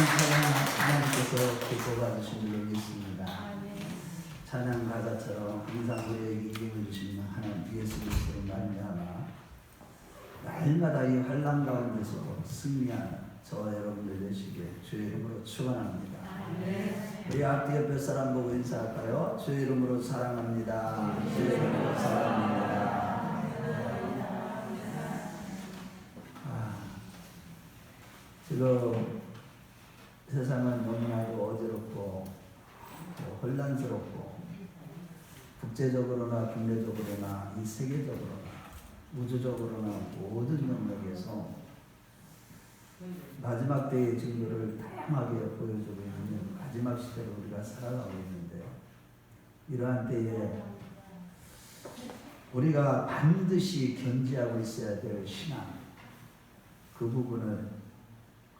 찬양 하나님께서 기뻐받으신 줄 믿습니다. 찬양 가사처럼 항상 우리에게 이김을 주시는 하나님 예수 그리스도로 말미암아 날마다 이 환난 가운데서 승리하는 저와 여러분들 되시기를 주의 이름으로 축원합니다. 우리 앞뒤 옆에 사람 보고 인사할까요? 주의 이름으로 사랑합니다. 주의 이름으로 사랑합니다. 지금 세상은 너무나도 어지럽고 혼란스럽고 국제적으로나 국내적으로나 이 세계적으로나 우주적으로나 모든 영역에서 마지막 때의 증거를 다양하게 보여주고 있는 마지막 시대로 우리가 살아가고 있는데요. 이러한 때에 우리가 반드시 견지하고 있어야 될 신앙, 그 부분을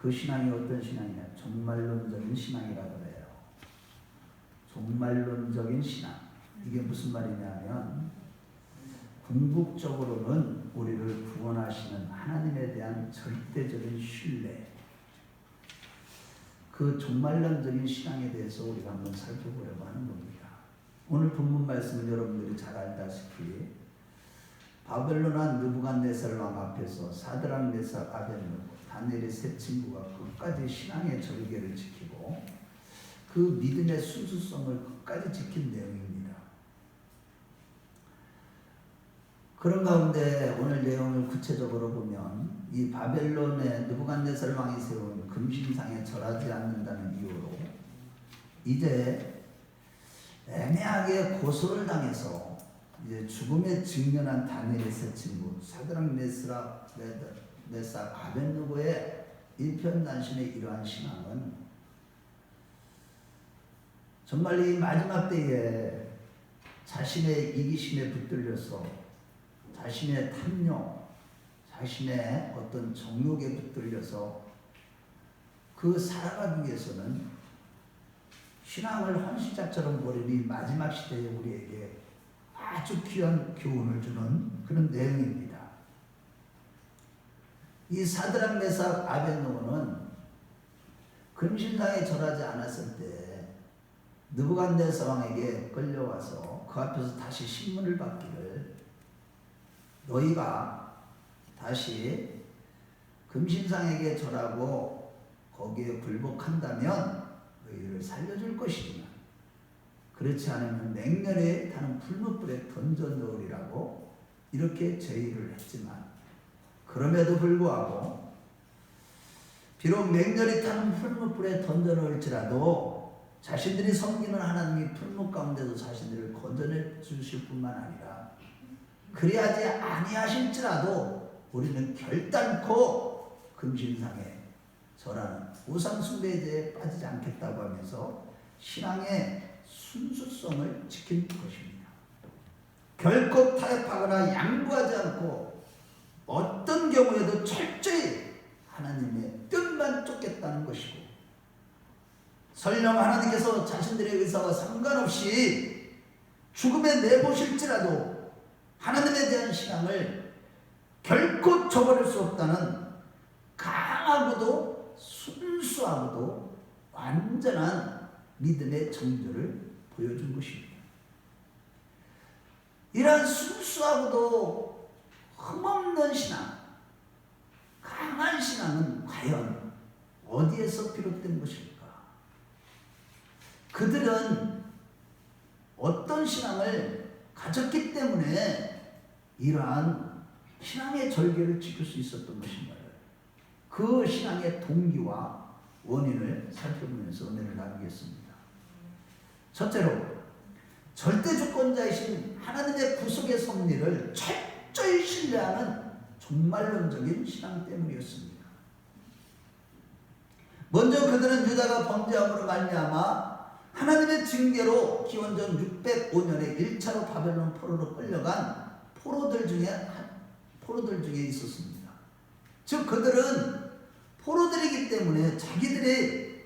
그 신앙이 어떤 신앙이냐? 종말론적인 신앙이라고 해요. 종말론적인 신앙. 이게 무슨 말이냐면 궁극적으로는 우리를 구원하시는 하나님에 대한 절대적인 신뢰, 그 종말론적인 신앙에 대해서 우리가 한번 살펴보려고 하는 겁니다. 오늘 본문 말씀을 여러분들이 잘 알다시피 바벨론 왕 느부갓네살 왕 앞에서 사드락 메삭 아벳느고 다니엘의 세 친구가 끝까지 신앙의 절개를 지키고 그 믿음의 순수성을 끝까지 지킨 내용입니다. 그런 가운데 오늘 내용을 구체적으로 보면 이 바벨론의 느부갓네살 왕이 세운 금신상에 절하지 않는다는 이유로 이제 애매하게 고소를 당해서 이제 죽음에 직면한 다니엘의 세 친구 사드락 메삭 아벳느고의 일편단심의 이러한 신앙은 정말 이 마지막 때에 자신의 이기심에 붙들려서 자신의 탐욕, 자신의 어떤 정욕에 붙들려서 그 살아가기 위해서는 신앙을 헌신자처럼 버리니 마지막 시대에 우리에게 아주 귀한 교훈을 주는 그런 내용입니다. 이 사드락 메삭 아벳느고는 금신상에 절하지 않았을 때 느부갓네살 왕에게 끌려와서 그 앞에서 다시 신문을 받기를 너희가 다시 금신상에게 절하고 거기에 굴복한다면 너희를 살려줄 것이지만 그렇지 않으면 맹렬히 타는 풀무불에 던져 넣으리라고 이렇게 제의를 했지만 그럼에도 불구하고 비록 맹렬히 타는 풀무불에 던져 넣을지라도 자신들이 섬기는 하나님이 풀무 가운데서 자신들을 건져내 주실 뿐만 아니라 그리하지 아니하실지라도 우리는 결단코 금신상에 절하는 우상 숭배제에 빠지지 않겠다고 하면서 신앙의 순수성을 지킨 것입니다. 결코 타협하거나 양보하지 않고 어떤 경우에도 철저히 하나님의 뜻만 쫓겠다는 것이고 설령 하나님께서 자신들의 의사와 상관없이 죽음에 내보실지라도 하나님에 대한 신앙을 결코 저버릴 수 없다는 강하고도 순수하고도 완전한 믿음의 정조를 보여준 것입니다. 이러한 순수하고도 흠없는 신앙, 강한 신앙은 과연 어디에서 비롯된 것일까? 그들은 어떤 신앙을 가졌기 때문에 이러한 신앙의 절개를 지킬 수 있었던 것인가요? 그 신앙의 동기와 원인을 살펴보면서 은혜를 나누겠습니다. 첫째로 절대주권자이신 하나님의 구속의 섭리를 철저히 신뢰하는 종말론적인 신앙 때문이었습니다. 먼저 그들은 유다가 범죄함으로 말미암아 하나님의 징계로 기원전 605년에 1차로 바벨론 포로로 끌려간 포로들 중에 있었습니다. 즉 그들은 포로들이기 때문에 자기들의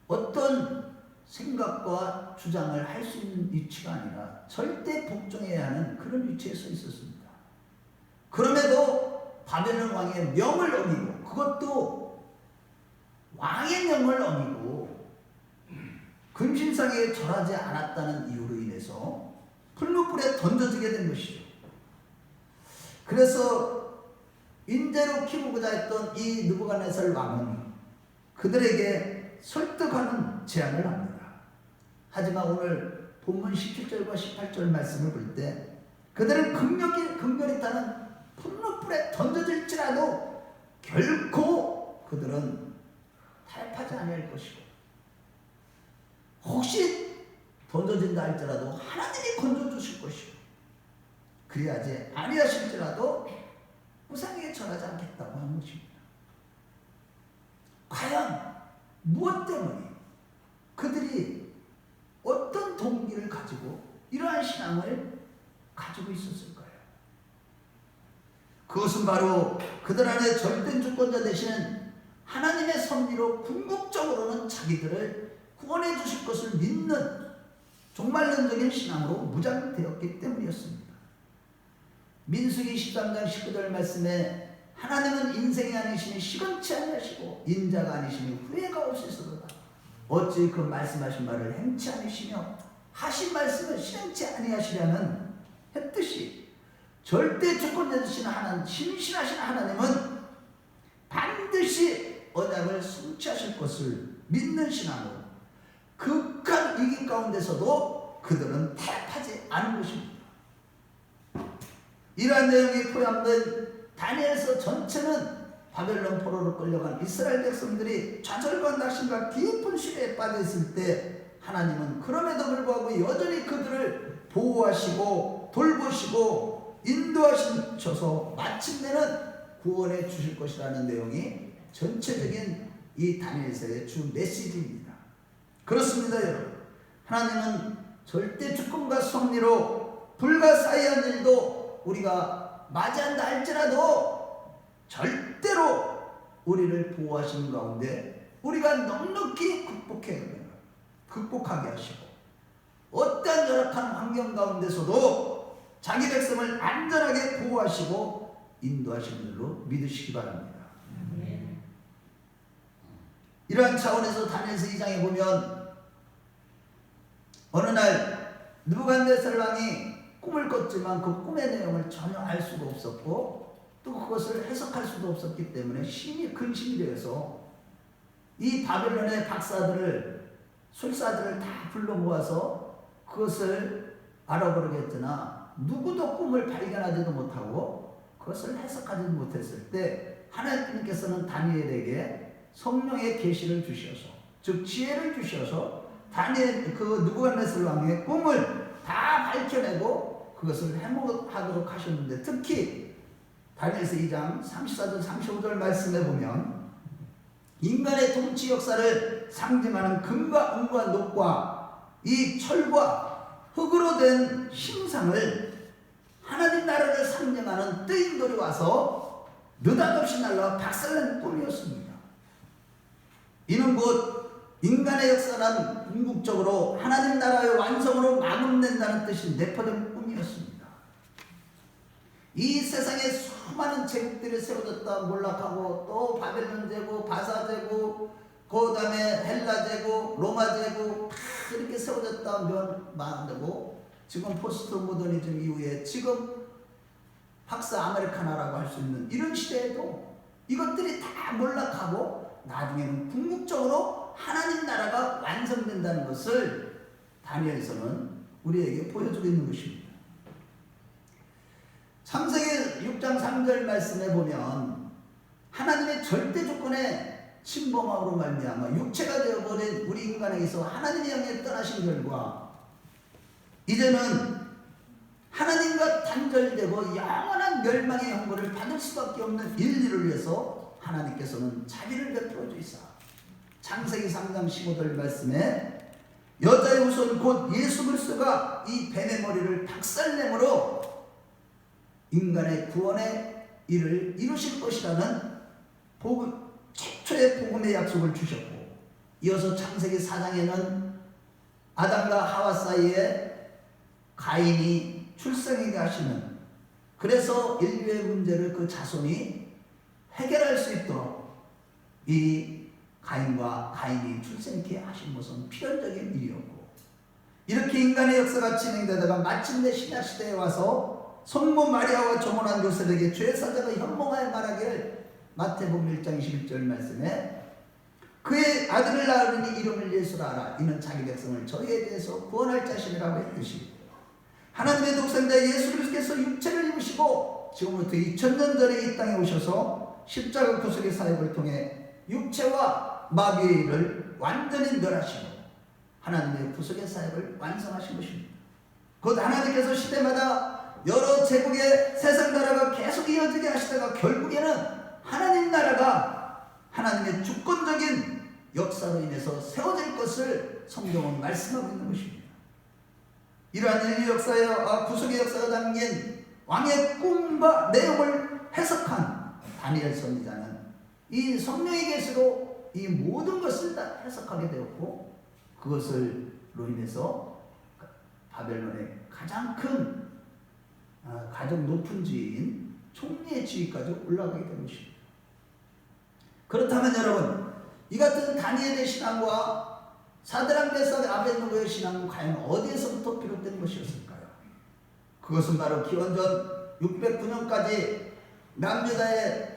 어떤 생각과 주장을 할 수 있는 위치가 아니라 절대 복종해야 하는 그런 위치에 서 있었습니다. 그럼에도 바벨론 왕의 명을 어기고 그것도 왕의 명을 어기고 금신상에 절하지 않았다는 이유로 인해서 풀무불에 던져지게 된 것이죠. 그래서 인재로 키우고자 했던 이 느부갓네살 왕은 그들에게 설득하는 제안을 합니다. 하지만 오늘 본문 17절과 18절 말씀을 볼 때 그들은 극렬히 타는 풀무불에 던져질지라도 결코 그들은 타협하지 아니할 것이고, 혹시 던져진다 할지라도 하나님이 건져주실 것이고, 그리하지 아니하실지라도 우상에게 절하지 않겠다고 하는 것입니다. 과연 무엇 때문에 그들이 어떤 동기를 가지고 이러한 신앙을 가지고 있었을까요? 그것은 바로 그들 안에 절대 주권자 되시는 하나님의 섭리로 궁극적으로는 자기들을 구원해 주실 것을 믿는 종말론적인 신앙으로 무장되었기 때문이었습니다. 민수기 13장 19절 말씀에 하나님은 인생이 아니시니 시건치 아니하시고 인자가 아니시니 후회가 없으시도다. 어찌 그 말씀하신 말을 행치 아니시며 하신 말씀을 실행치 아니하시려는 했듯이 절대 주권자 되시는 하나님, 신실하신 하나님은 반드시 언약을 성취하실 것을 믿는 신앙으로 극한 위기 가운데서도 그들은 타협하지 않은 것입니다. 이러한 내용이 포함된 다니엘서 전체는 바벨론 포로로 끌려간 이스라엘 백성들이 좌절과 낙심과 깊은 시련에 빠져 있을 때 하나님은 그럼에도 불구하고 여전히 그들을 보호하시고 돌보시고 인도하셔서 마침내는 구원해 주실 것이라는 내용이 전체적인 이 다니엘서의 주 메시지입니다. 그렇습니다, 여러분. 하나님은 절대 주권과 섭리로 불가사의한 일도 우리가 맞이한다 할지라도 절대로 우리를 보호하시는 가운데 우리가 넉넉히 극복하게 하시고, 어떠한 열악한 환경 가운데서도 자기 백성을 안전하게 보호하시고 인도하시는 줄로 믿으시기 바랍니다. 이러한 차원에서 다니엘서 2장에 보면 어느 날 느부갓네살 왕이 꿈을 꿨지만 그 꿈의 내용을 전혀 알 수가 없었고 또 그것을 해석할 수도 없었기 때문에 심히 근심이 되어서 이 바벨론의 박사들을, 술사들을 다 불러 모아서 그것을 알아보려고 했으나 누구도 꿈을 발견하지도 못하고 그것을 해석하지 못했을 때 하나님께서는 다니엘에게 성령의 계시를 주셔서, 즉 지혜를 주셔서 다니엘 그 느부갓네살 왕의 꿈을 다 밝혀내고 그것을 해몽하도록 하셨는데, 특히 다니엘서 2장 34절 35절 말씀에 보면 인간의 통치 역사를 상징하는 금과 은과 녹과 이 철과 흙으로 된 신상을 하나님 나라를 상징하는 뜨인돌이 와서 느닷없이 날라와 박살낸 꿈이었습니다. 이는 곧 인간의 역사란 궁극적으로 하나님 나라의 완성으로 마감된다는 뜻인 네포렘 꿈이었습니다. 이 세상에 수많은 제국들이 세워졌다 몰락하고 또 바벨론 제국, 바사 제국, 그 다음에 헬라 제국, 로마 제국 다 이렇게 세워졌다 망되고 지금 포스트 모더니즘 이후에 지금 박스 아메리카나라고 할 수 있는 이런 시대에도 이것들이 다 몰락하고 나중에는 궁극적으로 하나님 나라가 완성된다는 것을 다니엘서는 우리에게 보여주고 있는 것입니다. 창세기 6장 3절 말씀에 보면 하나님의 절대 조건에 침범함으로 말미암아 육체가 되어버린 우리 인간에게서 하나님의 영에 떠나신 결과 이제는 하나님과 단절되고 영원한 멸망의 형벌을 받을 수밖에 없는 인류를 위해서 하나님께서는 자비를 베풀어 주시사 창세기 3장 15절 말씀에 여자의 후손 곧 예수 그리스도가 이 뱀의 머리를 박살내므로 인간의 구원의 일을 이루실 것이라는 복음, 최초의 복음의 약속을 주셨고, 이어서 창세기 4장에는 아담과 하와 사이에 가인이 출생하게 하시는, 그래서 인류의 문제를 그 자손이 해결할 수 있도록 이 가인과 가인이 출생케 하신 것은 필연적인 일이었고, 이렇게 인간의 역사가 진행되다가 마침내 신약시대에 와서 성모 마리아와 조문한 요셉에게 죄사자가 현몽하여 말하기를 마태복음 1장 21절 말씀에 그의 아들을 낳으니 이름을 예수라 하라. 이는 자기 백성을 저희에 대해서 구원할 자신이라고 했듯이 하나님의 독생자 예수 그리스도께서 육체를 입으시고 지금부터 2000년 전에 이 땅에 오셔서 십자가 구속의 사역을 통해 육체와 마귀의 일을 완전히 멸하시고 하나님의 구속의 사역을 완성하신 것입니다. 곧 하나님께서 시대마다 여러 제국의 세상 나라가 계속 이어지게 하시다가 결국에는 하나님 나라가 하나님의 주권적인 역사로 인해서 세워질 것을 성경은 말씀하고 있는 것입니다. 이러한 인류 역사의 구속의 역사가 담긴 왕의 꿈과 내용을 해석한 다니엘 선지자는 이 성령의 계시로 이 모든 것을 다 해석하게 되었고, 그것을로 인해서 바벨론의 가장 큰 가장 높은 지위인 총리의 지위까지 올라가게 된 것입니다. 그렇다면 여러분, 이 같은 다니엘의 신앙과 사드락 메삭 아벳느고의 신앙은 과연 어디에서부터 비롯된 것이었을까요? 그것은 바로 기원전 609년까지 남유다의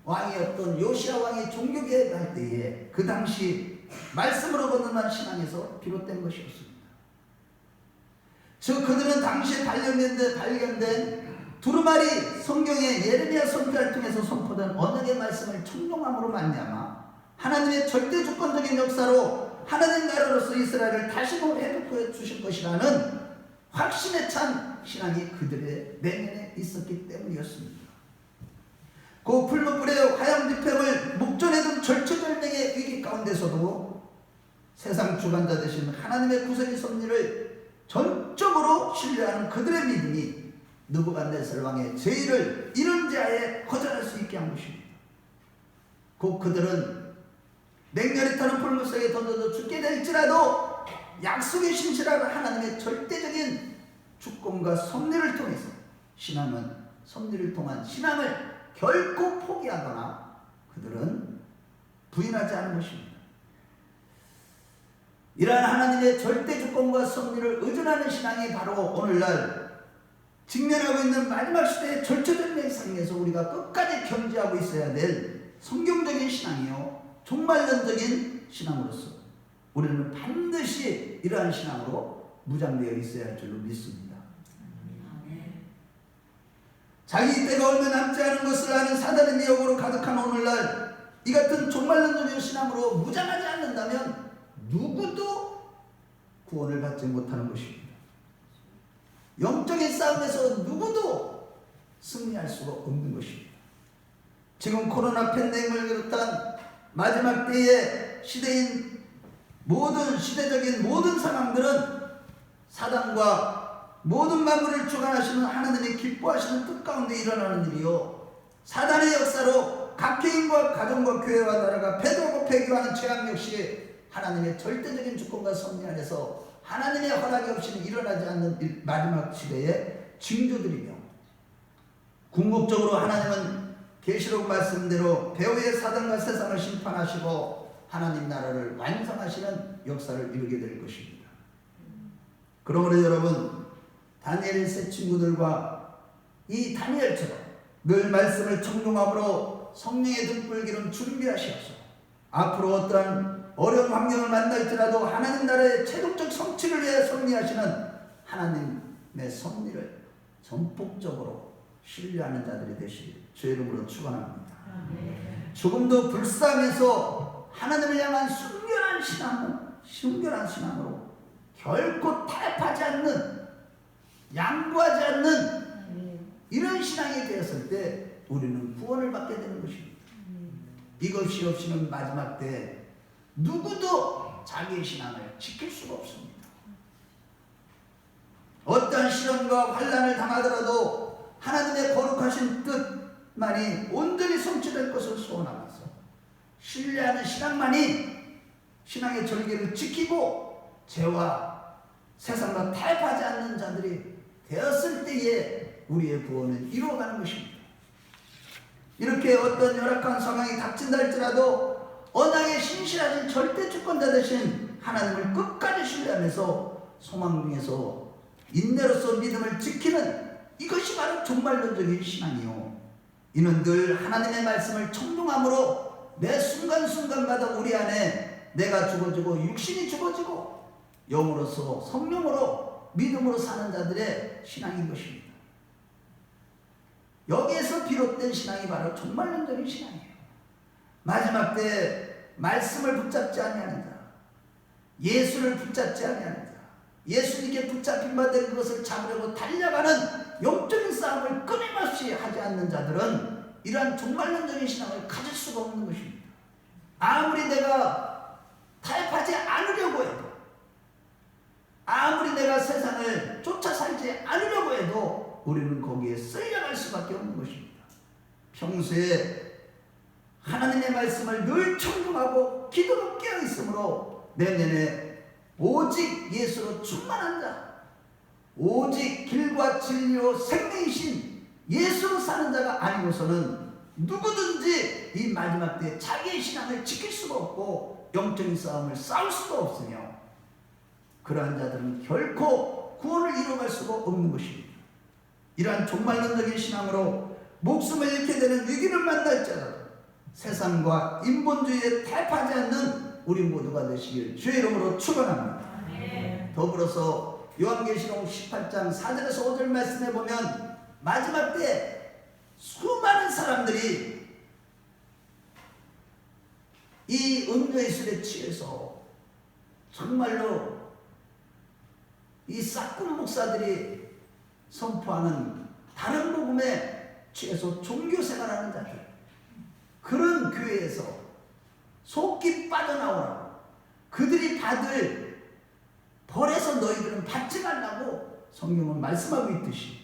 왕이었던 요시야 왕이 종교개혁할 때에 그 당시 말씀으로 건너난 신앙에서 비롯된 것이었습니다. 즉 그들은 당시에 발견된 두루마리 성경의 예레미야 선지자를 통해서 선포된 언약의 말씀을 청종함으로 말미암아 하나님의 절대 주권적인 역사로 하나님 나라로서 이스라엘을 다시 회복해 주실 것이라는 확신에 찬 신앙이 그들의 내면에 있었기 때문이었습니다. 그 풀무불의 화양지폐를 목전에 둔 절체절명의 위기 가운데서도 세상 주관자 되신 하나님의 구속의 섭리를 전적으로 신뢰하는 그들의 믿음이 느부갓네살 왕의 제의를 이런 자에 거절할 수 있게 한 것입니다. 곧 그들은 맹렬히 타는 불물 속에 던져져 죽게 될지라도 약속의 신실한 하나님의 절대적인 주권과 섭리를 통해서 섭리를 통한 신앙을 결코 포기하거나 그들은 부인하지 않은 것입니다. 이러한 하나님의 절대 주권과 섭리를 의존하는 신앙이 바로 오늘날 직면하고 있는 마지막 시대의 절체절명의 상황에서 우리가 끝까지 견지하고 있어야 될 성경적인 신앙이요 종말론적인 신앙으로서 우리는 반드시 이러한 신앙으로 무장되어 있어야 할 줄로 믿습니다. 자기 때가 얼마 남지 않은 것을 아는 사단의 미혹으로 가득한 오늘날 이 같은 종말론적인 신앙으로 무장하지 않는다면 누구도 구원을 받지 못하는 것입니다. 영적인 싸움에서 누구도 승리할 수가 없는 것입니다. 지금 코로나 팬데믹을 비롯한 마지막 때의 시대인 시대적인 모든 상황들은 사단과 모든 만물을 주관하시는 하나님이 기뻐하시는 뜻 가운데 일어나는 일이요 사단의 역사로 각 개인과 가정과 교회와 나라가 패도하고 폐교하는 죄악 역시 하나님의 절대적인 주권과 섭리 안에서 하나님의 허락이 없이는 일어나지 않는 마지막 시대의 징조들이며, 궁극적으로 하나님은 계시록 말씀대로 배후의 사단과 세상을 심판하시고 하나님 나라를 완성하시는 역사를 이루게 될 것입니다. 그러므로 여러분, 다니엘의 세 친구들과 이 다니엘처럼 늘 말씀을 청종함으로 성령의 등불기름 준비하시옵소서. 앞으로 어떠한 어려운 환경을 만날지라도 하나님 나라의 최종적 성취를 위해 섭리하시는 하나님의 섭리를 전폭적으로 신뢰하는 자들이 되시길 주의 이름으로 축원합니다. 조금도 불쌍해서 하나님을 향한 순결한 신앙으로 결코 타협하지 않는, 양보하지 않는 이런 신앙이 되었을 때 우리는 구원을 받게 되는 것입니다. 이것이 없이는 마지막 때 누구도 자기의 신앙을 지킬 수가 없습니다. 어떠한 시련과 환난을 당하더라도 하나님의 거룩하신 뜻만이 온전히 성취될 것을 소원하면서 신뢰하는 신앙만이 신앙의 절개를 지키고 죄와 세상과 타협하지 않는 자들이 되었을 때에 우리의 구원은 이루어가는 것입니다. 이렇게 어떤 열악한 상황이 닥친다 할지라도 언약에 신실하신 절대 주권자 되신 하나님을 끝까지 신뢰하면서 소망 중에서 인내로서 믿음을 지키는 이것이 바로 종말론적인 신앙이요. 이는 늘 하나님의 말씀을 청종함으로 매 순간순간마다 우리 안에 내가 죽어지고 육신이 죽어지고 영으로서 성령으로 믿음으로 사는 자들의 신앙인 것입니다. 여기에서 비롯된 신앙이 바로 종말론적인 신앙이에요. 마지막 때 말씀을 붙잡지 아니하는 자, 예수를 붙잡지 아니하는 자, 예수님께 붙잡힌 바 된 그것을 잡으려고 달려가는 영적인 싸움을 끊임없이 하지 않는 자들은 이러한 종말론적인 신앙을 가질 수가 없는 것입니다. 아무리 내가 타협하지 않으려고 해도, 아무리 내가 세상을 쫓아 살지 않으려고 해도 우리는 거기에 쓸려갈 수밖에 없는 것입니다. 평소에 하나님의 말씀을 늘 청중하고 기도로 깨어있으므로 내년에 오직 예수로 충만한 자, 오직 길과 진리요 생명이신 예수로 사는 자가 아니고서는 누구든지 이 마지막 때 자기의 신앙을 지킬 수가 없고 영적인 싸움을 싸울 수가 없으며 그러한 자들은 결코 구원을 이루어갈 수가 없는 것입니다. 이러한 종말론적인 신앙으로 목숨을 잃게 되는 위기를 만날지라도 세상과 인본주의에 타협하지 않는 우리 모두가 되시길 주의 이름으로 축원합니다. 더불어서 요한계시록 18장 4절에서 5절 말씀에 보면 마지막 때 수많은 사람들이 이 음료의 술에 취해서 정말로 이 싹군 목사들이 선포하는 다른 복음에 취해서 종교생활하는 자들, 그런 교회에서 속기 빠져나오라고, 그들이 받을 벌에서 너희들은 받지 말라고 성경은 말씀하고 있듯이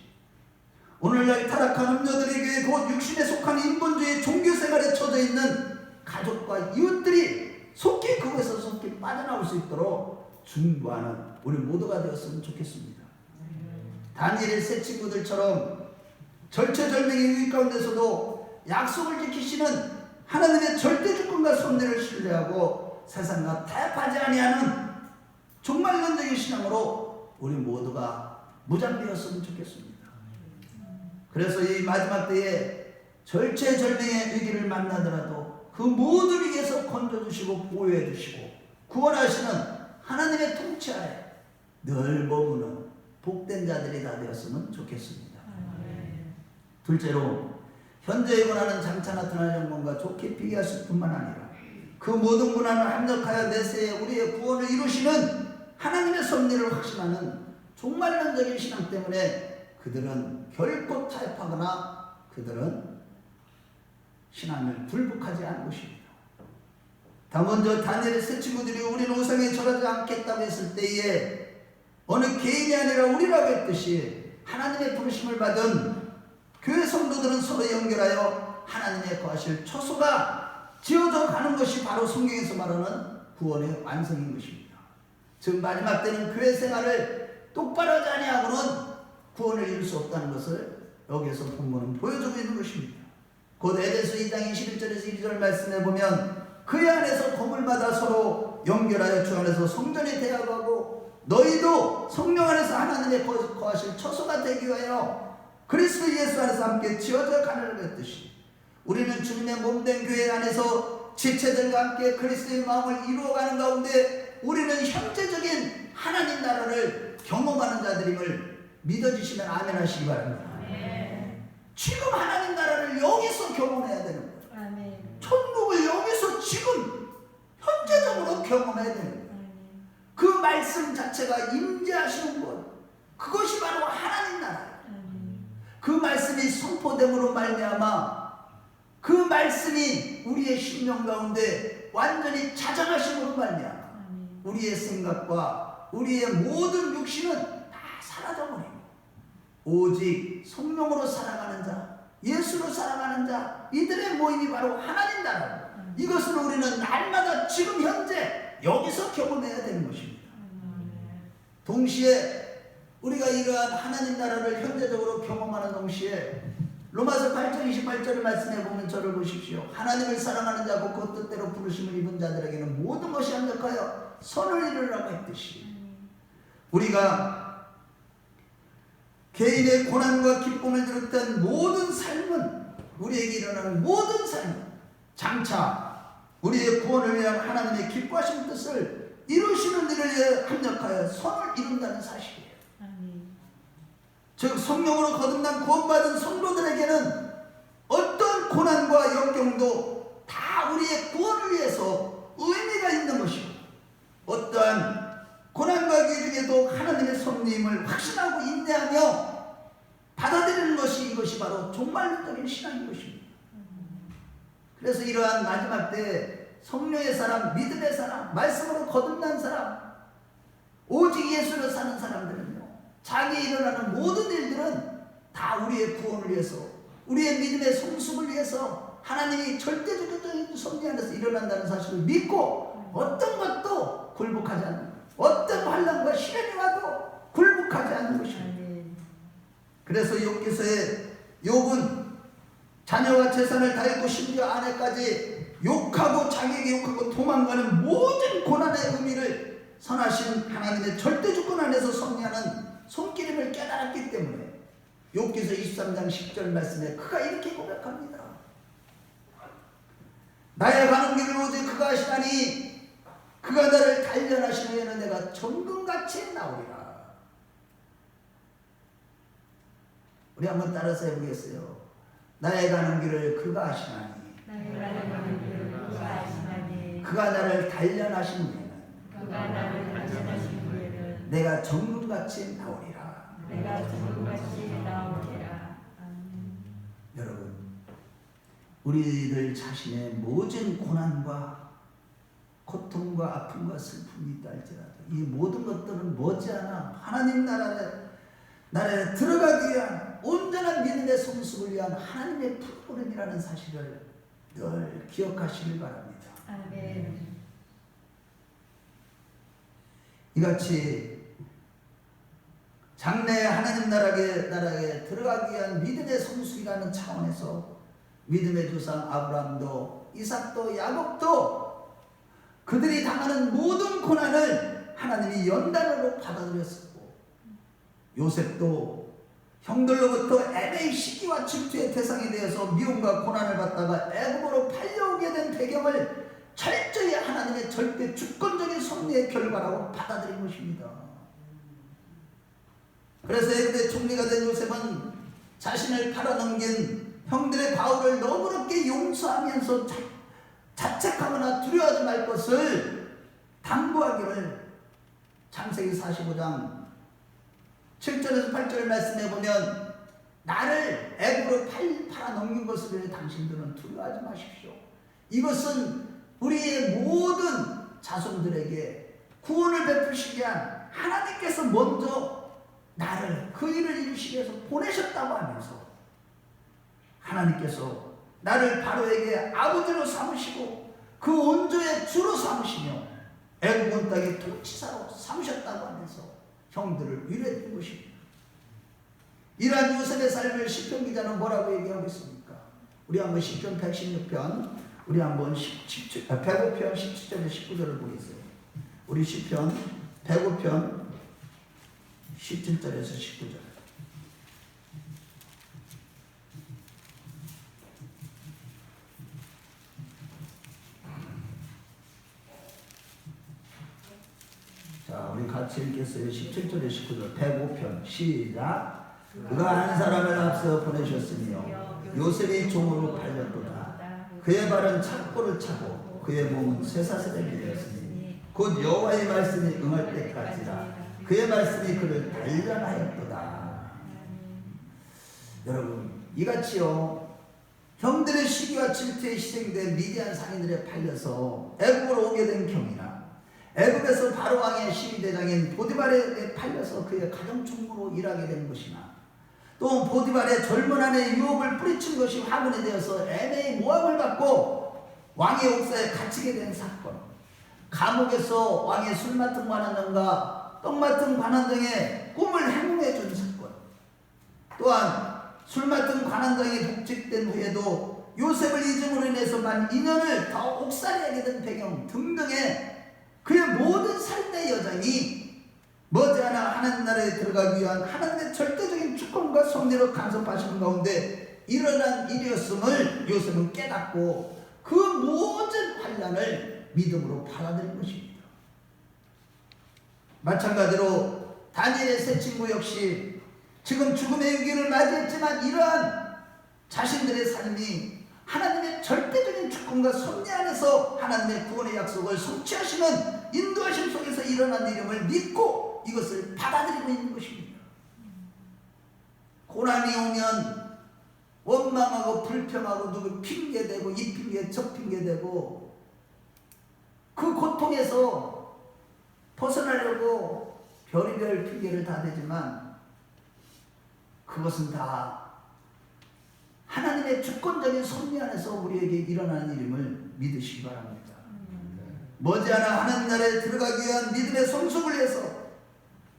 오늘날 타락한 음녀들에게 곧 육신에 속한 인본주의 종교생활에 처져 있는 가족과 이웃들이 속기 그것에서 속기 빠져나올 수 있도록 중보하는 우리 모두가 되었으면 좋겠습니다. 다니엘의 세 친구들처럼 절체절명의 위기 가운데서도 약속을 지키시는 하나님의 절대 주권과 섭리를 신뢰하고 세상과 타협하지 아니하는 종말론적인 신앙으로 우리 모두가 무장되었으면 좋겠습니다. 그래서 이 마지막 때에 절체절명의 위기를 만나더라도 그 모든 위기에서 건져주시고 보호해주시고 구원하시는 하나님의 통치 아래 늘 머무는 복된 자들이 다 되었으면 좋겠습니다. 둘째로 현재의 고난은 장차 나타날 영광과 좋게 비교하실 뿐만 아니라 그 모든 고난을 합력하여 내세에 우리의 구원을 이루시는 하나님의 섭리를 확신하는 종말론적인 신앙 때문에 그들은 결코 타협하거나 그들은 신앙을 불복하지 않은 것입니다. 다 먼저 다니엘의 세 친구들이 우리는 우상에 절하지 않겠다고 했을 때에 어느 개인이 아니라 우리라고 했듯이 하나님의 부르심을 받은 교회 성도들은 서로 연결하여 하나님의 거하실 처소가 지어져 가는 것이 바로 성경에서 말하는 구원의 완성인 것입니다. 즉 마지막 때는 교회 생활을 똑바로 하지 아니하고는 구원을 이룰 수 없다는 것을 여기에서 본문은 보여주고 있는 것입니다. 곧 에베소 2장 21절에서 22절 말씀에 보면 그의 안에서 건물마다 서로 연결하여 주 안에서 성전이 되어가고 너희도 성령 안에서 하나님의 거하실 처소가 되기 위하여 그리스도 예수 안에서 함께 지어져 가느라고 했듯이 우리는 주님의 몸된 교회 안에서 지체들과 함께 그리스도의 마음을 이루어가는 가운데 우리는 현재적인 하나님 나라를 경험하는 자들임을 믿어주시면 아멘 하시기 바랍니다. 지금 하나님 나라를 여기서 경험해야 되는 거예요. 천국을 여기서 지금 현재적으로 경험해야 되는 거예요. 그 말씀 자체가 임재하시는 것, 그것이 바로 하나님 나라예요. 그 말씀이 선포됨으로 말미암아 그 말씀이 우리의 심령 가운데 완전히 자정하심으로 말미암아 우리의 생각과 우리의 모든 육신은 다 사라져버립니다. 오직 성령으로 살아가는 자, 예수로 살아가는 자, 이들의 모임이 바로 하나님 나라입니다. 이것을 우리는 날마다 지금 현재 여기서 경험해야 되는 것입니다. 동시에 우리가 이러한 하나님 나라를 현재적으로 경험하는 동시에 로마서 8장 28절을 말씀해 보면 저를 보십시오. 하나님을 사랑하는 자고 그 뜻대로 부르심을 입은 자들에게는 모든 것이 합력하여 선을 이루라고 했듯이 우리가 개인의 고난과 기쁨을 비롯한 모든 삶은 우리에게 일어나는 모든 삶은 장차 우리의 구원을 위한 하나님의 기뻐하신 뜻을 이루시는 일을 위해 합력하여 선을 이룬다는 사실이에요. 즉 성령으로 거듭난 구원받은 성도들에게는 어떤 고난과 역경도 다 우리의 구원을 위해서 의미가 있는 것이고 어떠한 고난과 기 중에도 하나님의 섭리임을 확신하고 인내하며 받아들이는 것이 이것이 바로 종말론적인 신앙인 것입니다. 그래서 이러한 마지막 때 성령의 사람, 믿음의 사람, 말씀으로 거듭난 사람, 오직 예수를 사는 사람들은요, 자기에 일어나는 모든 일들은 다 우리의 구원을 위해서, 우리의 믿음의 성숙을 위해서 하나님이 절대적인 섭리 안에서 일어난다는 사실을 믿고 어떤 것도 굴복하지 않는 거예요. 어떤 환난과 시련이 와도 굴복하지 않는 것입니다. 그래서 욥기서에 욥은 자녀와 재산을 다 잃고 심지어 아내까지 욕하고 자기에게 욕하고 도망가는 모든 고난의 의미를 선하신 하나님의 절대 주권 안에서 섭리하는 손길임을 깨달았기 때문에 욥기서 23장 10절 말씀에 그가 이렇게 고백합니다. 나의 가는 길을 오직 그가 하시나니 그가 나를 단련하신 후에는 내가 정금같이 나오리라. 우리 한번 따라서 해보겠어요. 나의 가는 길을 그가 하시나니 그가 나를 단련하신 후에는 내가 정금같이 나오리라. 여러분, 우리들 자신의 모든 고난과 고통과 아픔과 슬픔이 있다 할지라도 이 모든 것들은 머지않아 하나님 나라에 들어가기 위한 온전한 믿음의 성숙을 위한 하나님의 푸르름이라는 사실을 늘 기억하시길 바랍니다. 아멘. 이같이 장래에 하나님 나라에 들어가기 위한 믿음의 성숙이라는 차원에서 믿음의 조상 아브라함도 이삭도 야곱도 그들이 당하는 모든 고난을 하나님이 연단으로 받아들였었고 요셉도 형들로부터 애매히 시기와 질투의 대상이 되어서 미움과 고난을 받다가 애굽으로 팔려오게 된 배경을 철저히 하나님의 절대 주권적인 섭리의 결과라고 받아들인 것입니다. 그래서 애굽의 총리가 된 요셉은 자신을 팔아넘긴 형들의 과오를 너그럽게 용서하면서 자책하거나 두려워하지 말 것을 당부하기를 창세기 45장 7절에서 8절 말씀해 보면 나를 애굽으로 팔아넘긴 것을 위해 당신들은 두려워하지 마십시오. 이것은 우리의 모든 자손들에게 구원을 베푸시기 위한 하나님께서 먼저 나를 그 일을 이루시기 위해서 보내셨다고 하면서 하나님께서 나를 바로에게 아버지로 삼으시고 그 온조의 주로 삼으시며 애굽 온 땅의 통치사로 삼으셨다고 하면서 형들을 위로했던 것입니다. 이러한 요셉의 삶을 시편 기자는 뭐라고 얘기하고 있습니까? 우리 한번 시편 116편 우리 한번 105편 17절에 19절을 보겠어요. 우리 시편 105편 17절에서 19절. 자, 우리 같이 읽겠어요. 17절에 19절 105편 시작. 그가 한 사람을 앞서 보내셨으며 요셉이 종으로 팔렸도다. 그의 발은 착고를 차고 그의 몸은 쇠사슬에 되었으니 곧 여호와의 말씀이 응할 때까지라. 그의 말씀이 그를 단련하였도다. 여러분, 이같이요 형들의 시기와 질투에 희생된 미디안 상인들에 팔려서 애굽으로 오게 된 경이나 애굽에서 바로 왕의 시위대장인 보디발에 팔려서 그의 가정총무로 일하게 된 것이나 또 보디발의 젊은 아내의 유혹을 뿌리친 것이 화근이 되어서 애매히 모함을 받고 왕의 옥사에 갇히게 된 사건, 감옥에서 왕의 술 맡은 관원장과 떡 맡은 관원장의 꿈을 해몽해 준 사건, 또한 술 맡은 관원장이 복직된 후에도 요셉을 잊음으로 인해서 만 2년을 더 옥살이하게 된 배경 등등의 그의 모든 삶의 여정이 머지않아 하나님 나라에 들어가기 위한 하나님의 절대적인 주권과 섭리로 간섭하시는 가운데 일어난 일이었음을 요셉은 깨닫고 그 모든 환난을 믿음으로 받아들인 것입니다. 마찬가지로 다니엘의 세 친구 역시 지금 죽음의 위기를 맞이했지만 이러한 자신들의 삶이 하나님의 절대적인 주권과 섭리 안에서 하나님의 구원의 약속을 성취하시는 인도하심 속에서 일어난 일임을 믿고 이것을 받아들이고 있는 것입니다. 고난이 오면 원망하고 불평하고 누구 핑계대고 이 핑계 저 핑계대고 그 고통에서 벗어나려고 별의별 핑계를 다 대지만 그것은 다 하나님의 주권적인 섭리 안에서 우리에게 일어나는 일임을 믿으시기 바랍니다. 머지않아 하나님 나라에 들어가기 위한 믿음의 성숙을 위해서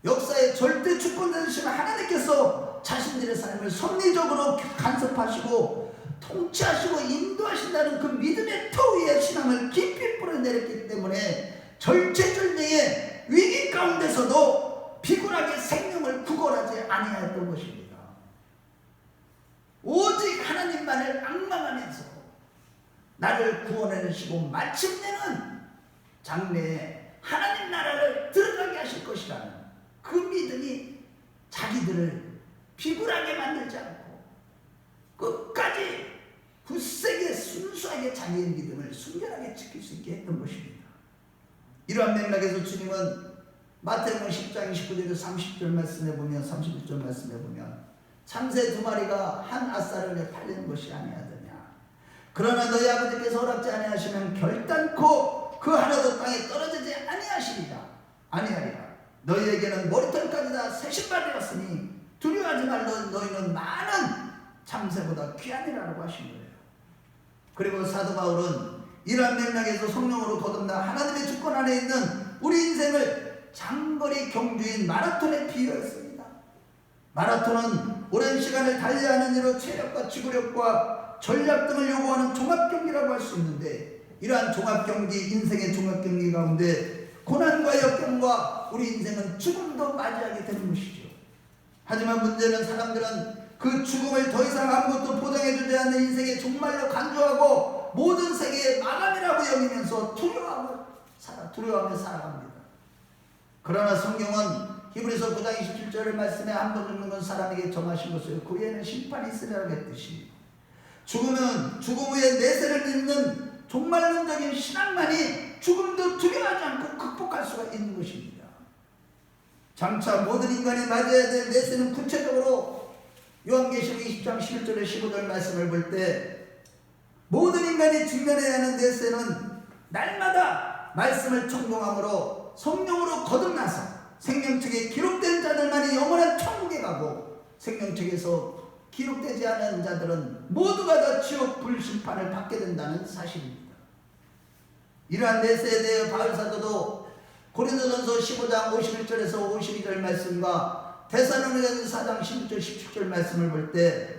역사의 절대 주권자이신 하나님께서 자신들의 삶을 섭리적으로 간섭하시고 통치하시고 인도하신다는 그 믿음의 터 위에 신앙을 깊이 뿌려내렸기 때문에 절체절명의 위기 가운데서도 비굴하게 생명을 구걸하지 아니하였던 것입니다. 오직 하나님만을 앙망하면서 나를 구원해내시고 마침내는 장래에 하나님 나라를 들어가게 하실 것이라는 그 믿음이 자기들을 비굴하게 만들지 않고 끝까지 굳세게 순수하게 자기의 믿음을 순결하게 지킬 수 있게 했던 것입니다. 이러한 맥락에서 주님은 마태복음 10장 29절에서 30절 말씀에 보면 31절 말씀에 보면 참새 2마리가 한 앗사름에 팔리는 것이 아니하더냐. 그러나 너희 아버지께서 허락지 아니하시면 결단코 그 하나도 땅에 떨어지지 아니하리라. 너희에게는 머리털까지 다 새 신발이었으니 두려워하지 말라. 너희는 많은 참새보다 귀하니라고 하신 거예요. 그리고 사도 바울은 이러한 맥락에서 성령으로 거듭나 하나님의 주권 안에 있는 우리 인생을 장거리 경주인 마라톤에 비유했습니다. 마라톤은 오랜 시간을 달려야 하는 일로 체력과 지구력과 전략 등을 요구하는 종합경기라고 할 수 있는데 이러한 종합경기, 인생의 종합경기 가운데 고난과 역경과 우리 인생은 죽음도 맞이하게 되는 것이죠. 하지만 문제는 사람들은 그 죽음을 더 이상 아무것도 보장해주지 않는 인생에 정말로 간주하고 모든 세계의 마감이라고 여기면서 두려워하며 살아갑니다. 그러나 성경은 히브리서 9장 27절의 말씀에 한 번 죽는 건 사람에게 정하신 것이요 그 후에는 심판이 있으리라고 했듯이 죽음은 죽음 후에 내세를 믿는 종말론적인 신앙만이 죽음도 두려워하지 않고 극복할 수가 있는 것입니다. 장차 모든 인간이 맞아야 될 내세는 구체적으로 요한계시록 20장 11절에 15절 말씀을 볼 때 모든 인간이 직면해야 하는 내세는 날마다 말씀을 청종함으로 성령으로 거듭나서 생명책에 기록된 자들만이 영원한 천국에 가고 생명책에서 기록되지 않은 자들은 모두가 다 지옥 불심판을 받게 된다는 사실입니다. 이러한 내세에 대해 바울 사도도 고린도전서 15장 51절에서 52절 말씀과 데살로니가전서 4장 16절 17절 말씀을 볼 때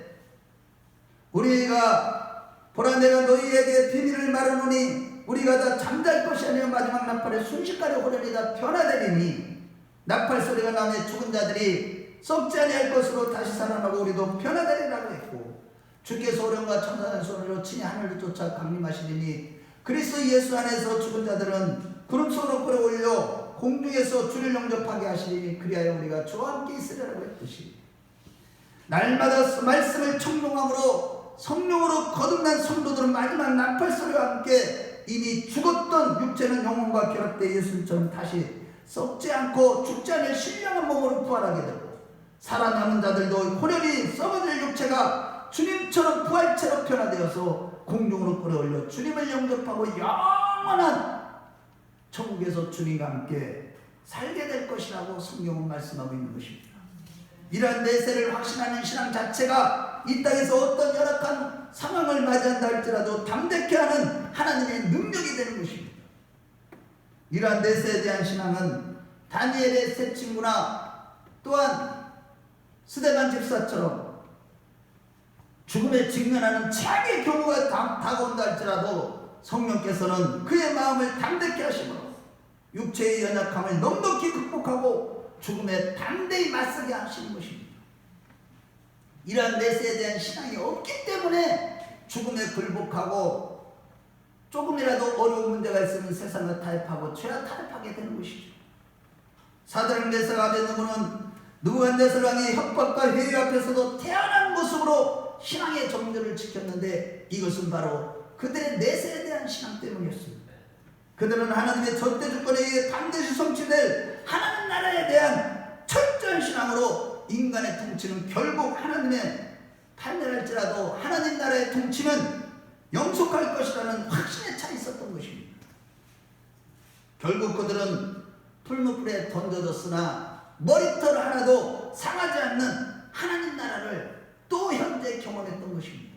우리가 보라 내가 너희에게 비밀을 말하노니 우리가 다 잠잘 것이 아니요 마지막 나팔에 순식간에 호련히 다 변화되리니 나팔 소리가 나며 죽은 자들이 썩지 아니할 것으로 다시 살아나고 우리도 변화되리라고 했고 주께서 오련과 천사의 손으로 친히 하늘을 쫓아 강림하시리니 그리스도 예수 안에서 죽은 자들은 구름 속으로 끌어올려 공중에서 주를 영접하게 하시리니 그리하여 우리가 주와 함께 있으리라고 했듯이 날마다 말씀을 청종함으로 성령으로 거듭난 성도들은 마지막 나팔 소리와 함께 이미 죽었던 육체는 영혼과 결합돼 예수님처럼 다시 썩지 않고 죽지 않을 신령한 몸으로 부활하게 되고 살아남은 자들도 호련히 썩어질 육체가 주님처럼 부활체로 변화되어서 공중으로 끌어올려 주님을 영접하고 영원한 천국에서 주님과 함께 살게 될 것이라고 성경은 말씀하고 있는 것입니다. 이러한 내세를 확신하는 신앙 자체가 이 땅에서 어떤 열악한 상황을 맞이한다 할지라도 담대케 하는 하나님의 능력이 되는 것입니다. 이러한 내세에 대한 신앙은 다니엘의 세 친구나 또한 스데반 집사처럼 죽음에 직면하는 최악의 경우가 다가온다 할지라도 성령께서는 그의 마음을 담대케 하심으로 육체의 연약함을 넉넉히 극복하고 죽음에 담대히 맞서게 하시는 것입니다. 이러한 내세에 대한 신앙이 없기 때문에 죽음에 굴복하고 조금이라도 어려운 문제가 있으면 세상을 타협하고 죄와 타협하게 되는 것이죠. 사드락 메삭 아벤느고는 느부갓네살 왕의 협박과 회의 앞에서도 태어난 모습으로 신앙의 정절을 지켰는데 이것은 바로 그들의 내세에 대한 신앙 때문이었습니다. 그들은 하나님의 절대 주권에 의해 반드시 성취될 하나님 나라에 대한 철저한 신앙으로 인간의 통치는 결국 하나님의 판단할지라도 하나님 나라의 통치는 영속할 것이라는 확신에 차 있었던 것입니다. 결국 그들은 풀무불에 던져졌으나 머리털 하나도 상하지 않는 하나님 나라를 또 현재 경험했던 것입니다.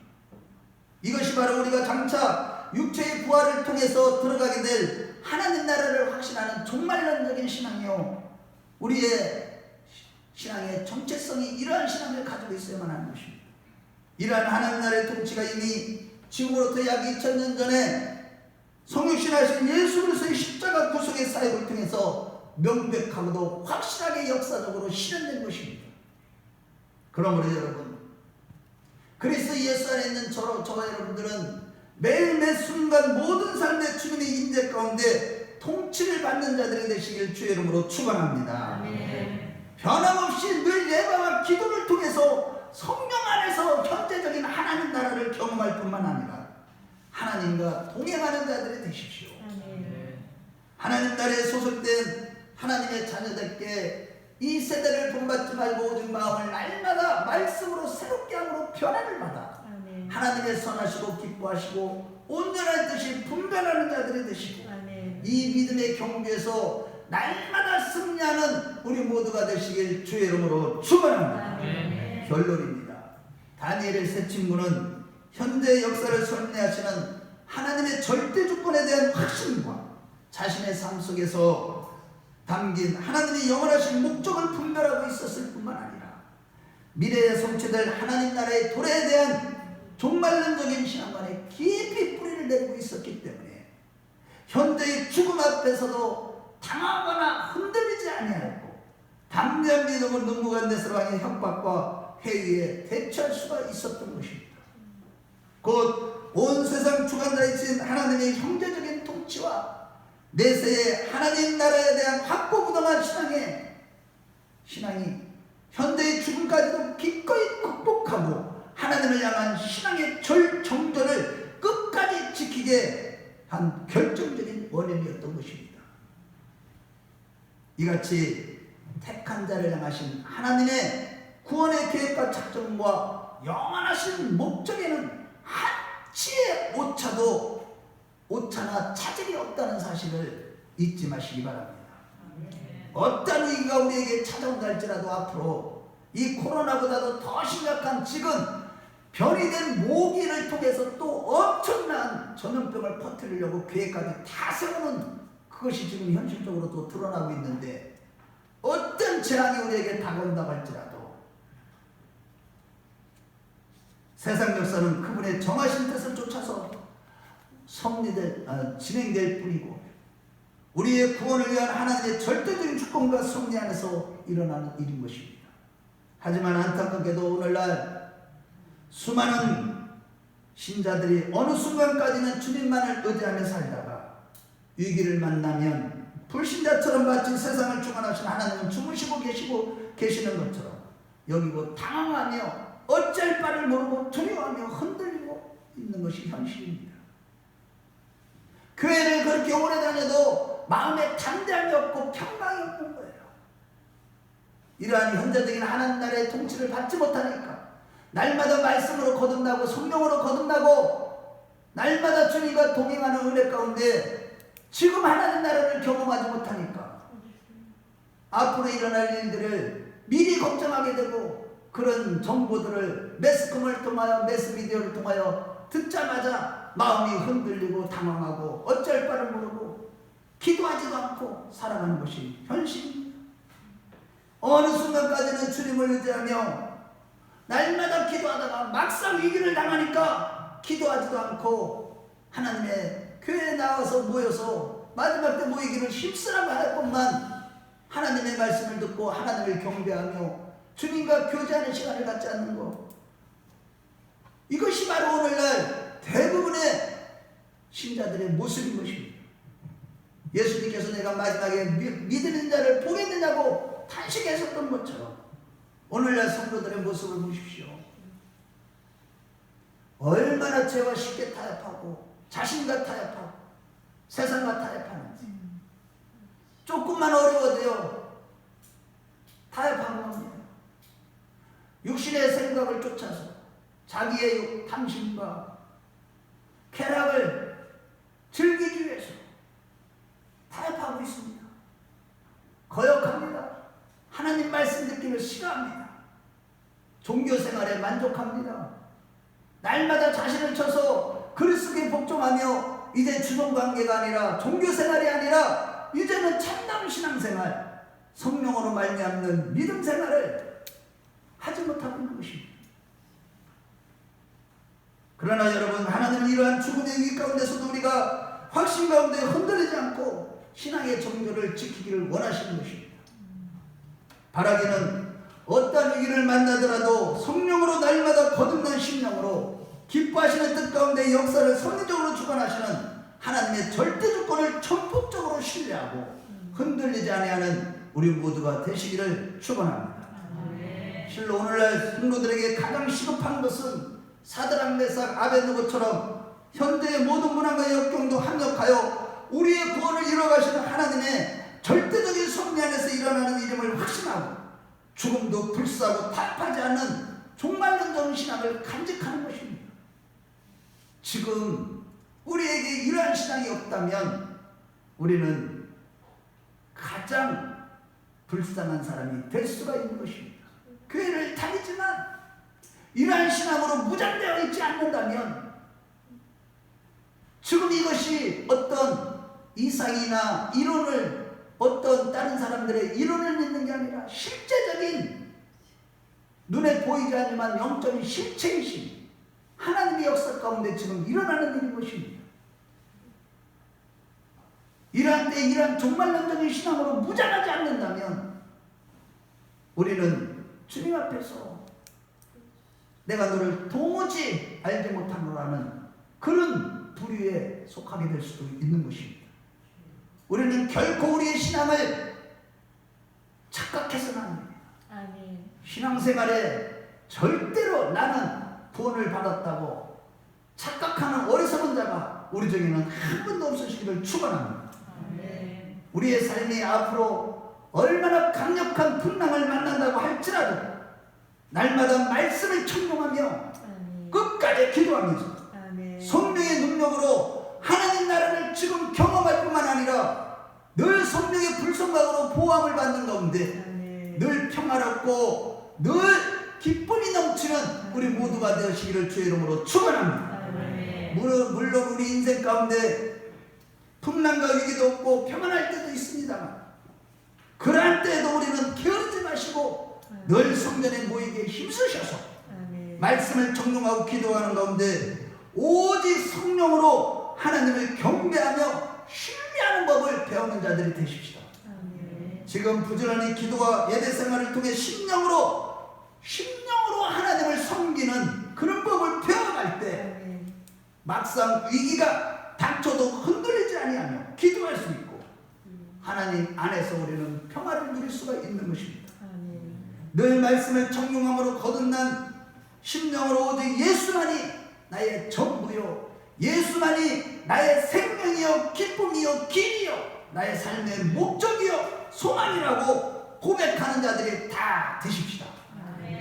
이것이 바로 우리가 장차 육체의 부활을 통해서 들어가게 될 하나님 나라를 확신하는 종말론적인 신앙이요, 우리의 신앙의 정체성이 이러한 신앙을 가지고 있어야만 하는 것입니다. 이러한 하나님 나라의 통치가 이미 지금으로부터 약 2000년 전에 성육신하신 예수 그리스도의 십자가 구속의 사역을 통해서 명백하고도 확실하게 역사적으로 실현된 것입니다. 그러므로 여러분, 그리스도 예수 안에 있는 저와 여러분들은 매일 매 순간 모든 삶의 주님의 임재 가운데 통치를 받는 자들이 되시길 주의 이름으로 축원합니다. 변함없이 늘 예배와 기도를 통해서 성령 안에서 현재적인 하나님 나라를 경험할 뿐만 아니라 하나님과 동행하는 자들이 되십시오. 하나님 나라에 소속된 하나님의 자녀들께 이 세대를 본받지 말고 오직 마음을 날마다 말씀으로 새롭게 함으로 변화를 받아 하나님의 선하시고 기뻐하시고 온전한 뜻이 분별하는 자들이 되시고 이 믿음의 경주에서 날마다 승리하는 우리 모두가 되시길 주의 이름으로 축원합니다. 결론입니다. 다니엘의 세 친구는 현재 역사를 설명하시는 하나님의 절대 주권에 대한 확신과 자신의 삶 속에서 담긴 하나님의 영원하신 목적을 분별하고 있었을 뿐만 아니라 미래에 성취될 하나님 나라의 도래에 대한 종말론적인 신앙 안에 깊이 뿌리를 내리고 있었기 때문에 현재의 죽음 앞에서도 당하거나 흔들리지 아니하였고 담대한 믿음으로 느부갓네살 왕의 협박과 회의에 대처할 수가 있었던 것입니다. 곧 온 세상 주관자이신 하나님의 형제적인 통치와 내세의 하나님 나라에 대한 확고부동한 신앙이 현대의 죽음까지도 기꺼이 극복하고 하나님을 향한 신앙의 정절을 끝까지 지키게 한 결정적인 원인이었던 것입니다. 이같이 택한 자를 향하신 하나님의 구원의 계획과 작정과 영원하신 목적에는 한치의 오차나 차질이 없다는 사실을 잊지 마시기 바랍니다. 어떤 위기가 우리에게 찾아온다 할지라도 앞으로 이 코로나보다도 더 심각한 지금 변이된 모기를 통해서 또 엄청난 전염병을 퍼뜨리려고 계획까지 다 세우는 그것이 지금 현실적으로 또 드러나고 있는데 어떤 재앙이 우리에게 다가온다고 할지라도 세상 역사는 그분의 정하신 뜻을 쫓아서 진행될 뿐이고 우리의 구원을 위한 하나님의 절대적인 주권과 섭리 안에서 일어나는 일인 것입니다. 하지만 안타깝게도 오늘날 수많은 신자들이 어느 순간까지는 주님만을 의지하며 살다가 위기를 만나면 불신자처럼 마치 세상을 주관하신 하나님은 주무시고 계시는 것처럼 여기고 당황하며 어쩔 바를 모르고 두려워하며 흔들리고 있는 것이 현실입니다. 교회를 그렇게 오래 다녀도 마음에 담대함이 없고 평강이 없는 거예요. 이러한 현재적인 하나님 나라의 통치를 받지 못하니까 날마다 말씀으로 거듭나고 성령으로 거듭나고 날마다 주님과 동행하는 은혜 가운데 지금 하나님 나라를 경험하지 못하니까 앞으로 일어날 일들을 미리 걱정하게 되고 그런 정보들을 매스컴을 통하여 매스미디어를 통하여 듣자마자 마음이 흔들리고 당황하고 어쩔 바를 모르고 기도하지도 않고 살아가는 것이 현실입니다. 어느 순간까지는 주님을 의지하며 날마다 기도하다가 막상 위기를 당하니까 기도하지도 않고 하나님의 교회에 나와서 모여서 마지막 때 모이기를 힘쓰라고 할 것만 하나님의 말씀을 듣고 하나님을 경배하며 주님과 교제하는 시간을 갖지 않는 것, 이것이 바로 오늘날 대부분의 신자들의 모습인 것입니다. 예수님께서 내가 마지막에 믿는 자를 보겠느냐고 탄식했었던 것처럼 오늘날 성도들의 모습을 보십시오. 얼마나 죄와 쉽게 타협하고 자신과 타협하고 세상과 타협하는지. 조금만 어려워도요 타협한 겁니다. 육신의 생각을 쫓아서 자기의 탐심과 쾌락을 즐기기 위해서 타협하고 있습니다. 거역합니다. 하나님 말씀 듣기를 싫어합니다. 종교 생활에 만족합니다. 날마다 자신을 쳐서 그리스도에 복종하며 이제 주종관계가 아니라 종교 생활이 아니라 이제는 참다운 신앙생활, 성령으로 말미암는 믿음 생활을 하지 못하고 있는 것입니다. 그러나 여러분, 하나님은 이러한 죽음의 위기 가운데서도 우리가 확신 가운데 흔들리지 않고 신앙의 정조를 지키기를 원하시는 것입니다. 바라기는 어떤 위기를 만나더라도 성령으로 날마다 거듭난 심령으로 기뻐하시는 뜻 가운데 역사를 섭리적으로 주관하시는 하나님의 절대 주권을 전폭적으로 신뢰하고 흔들리지 아니하는 우리 모두가 되시기를 축원합니다. 실로 오늘날 성도들에게 가장 시급한 것은 사드락 메삭 아벳느고처럼 현대의 모든 문화과 역경도 합력하여 우리의 구원을 이뤄가시는 하나님의 절대적인 섭리 안에서 일어나는 이름을 확신하고 죽음도 불사하고 타협하지 않는 종말론적 신앙을 간직하는 것입니다. 지금 우리에게 이러한 신앙이 없다면 우리는 가장 불쌍한 사람이 될 수가 있는 것입니다. 교회를 다니지만 이러한 신앙으로 무장되어 있지 않는다면 지금 이것이 어떤 이상이나 이론을, 어떤 다른 사람들의 이론을 믿는 게 아니라 실제적인 눈에 보이지 않지만 영적인 실체이신 하나님의 역사 가운데 지금 일어나는 일인 것입니다. 이러한 때 이러한 종말론적인 신앙으로 무장하지 않는다면 우리는 주님 앞에서 내가 너를 도무지 알지 못하노라는 그런 부류에 속하게 될 수도 있는 것입니다. 우리는 결코 우리의 신앙을 착각해서는 안 됩니다. 아멘. 신앙생활에 절대로 나는 구원을 받았다고 착각하는 어리석은 자가 우리 중에는 한 번도 없으시기를 축원합니다. 아멘. 우리의 삶이 앞으로 얼마나 강력한 풍랑을 만난다고 할지라도 날마다 말씀을 청종하며 끝까지 기도하면서 성령의 능력으로 하나님 나라를 지금 경험할 뿐만 아니라 늘 성령의 불성각으로 보호함을 받는 가운데 늘 평화롭고 늘 기쁨이 넘치는 우리 모두가 되시기를 주의 이름으로 축원합니다. 물론 우리 인생 가운데 풍랑과 위기도 없고 평안할 때도 있습니다만 그러한 때에도 우리는 게으르지 마시고 늘 성전에 모이게 힘쓰셔서 말씀을 청종하고 기도하는 가운데 오직 성령으로 하나님을 경배하며 신뢰하는 법을 배우는 자들이 되십시다. 지금 부지런히 기도와 예배 생활을 통해 심령으로 하나님을 섬기는 그런 법을 배워갈 때 막상 위기가 닥쳐도 흔들리지 아니하며 기도할 수 있고 하나님 안에서 우리는 평화를 누릴 수가 있는 것입니다. 늘 말씀을 청종함으로 거듭난 심령으로 오직 예수만이 나의 전부요, 예수만이 나의 생명이요 기쁨이요 길이요 나의 삶의 목적이요 소망이라고 고백하는 자들이 다 되십시다.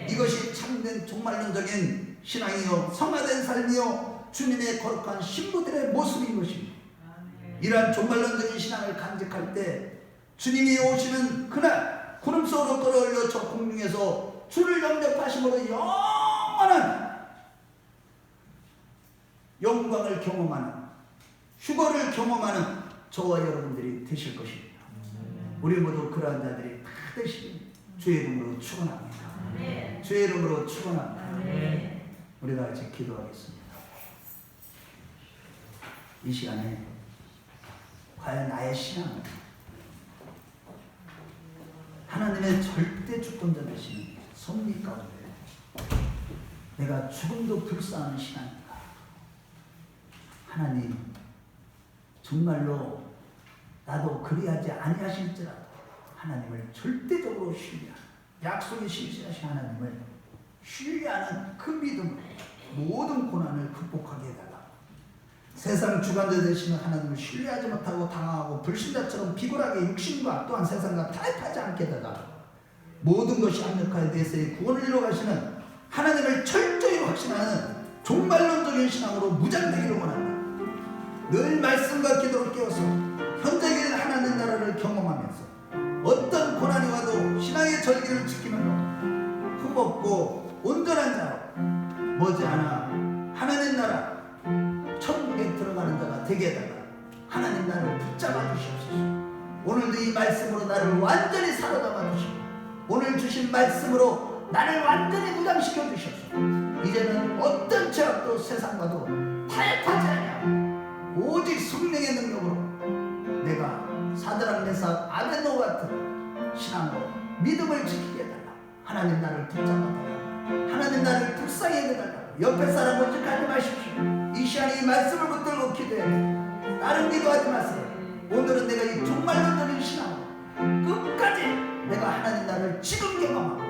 이것이 참된 종말론적인 신앙이요 성화된 삶이요 주님의 거룩한 신부들의 모습인 것입니다. 이러한 종말론적인 신앙을 간직할 때 주님이 오시는 그날 구름속으로 끌어올려 저 공중에서 주를 영접하심으로 영원한 영광을 경험하는, 휴거를 경험하는 저와 여러분들이 되실 것입니다. 우리 모두 그러한 자들이 다 되시길 주의 이름으로 축원합니다. 주의 이름으로 축원합니다. 아멘. 우리 다 같이 기도하겠습니다. 이 시간에 과연 나의 신앙은 하나님의 절대 주권자 되시는 섭리 가운데 내가 죽음도 불사하는 신앙인가? 하나님 정말로 나도 그리하지 아니하실지라도 하나님을 절대적으로 신뢰하는, 약속에 실시하신 하나님을 신뢰하는 그 믿음으로 모든 고난을 극복하게 해달라. 세상 주관자 되시는 하나님을 신뢰하지 못하고 당황하고 불신자처럼 비굴하게 육신과 또한 세상과 타협하지 않게 해달라. 모든 것이 합력하여 내세의 구원을 이루어가시는 하나님을 철저히 확신하는 종말론적인 신앙으로 무장되기를 원한다. 늘 말씀과 기도를 깨워서 현재의 하나님 나라를 경험하면서 어떤 고난이 와도 신앙의 절기를 지키면서 흠없고 온전한 자로 머지않아 하나님 나라 천국에 들어가는 자가 되게 해달라. 하나님 나를 붙잡아 주시옵소서. 오늘도 이 말씀으로 나를 완전히 사로잡아 주시고 오늘 주신 말씀으로 나를 완전히 무장시켜 주시옵소서. 이제는 어떤 죄악도 세상과도 타협하지 아니하고 오직 성령의 능력으로 내가 사드락 메삭 아벤노 같은 신앙으로 믿음을 지키게 해달라. 하나님 나를 붙잡아달라. 하나님 나를 불쌍히 해달라. 옆에 사람 모직하지 마십시오. 이 시간에 이 말씀을 붙들고 기도해야 돼. 다른 기도하지 마세요. 오늘은 내가 이 종말론적인 신앙으로 끝까지 내가 하나님 나를 지금 경험하고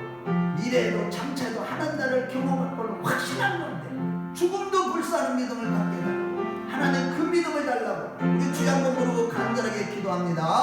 미래에도 장차에도 하나님 나를 경험할 걸로 확신한 건데 죽음도 불사하는 믿음을 갖게 해달라고. 하나님 그 믿음을 달라고 우리 주여 한번 부르고 간절하게 기도합니다.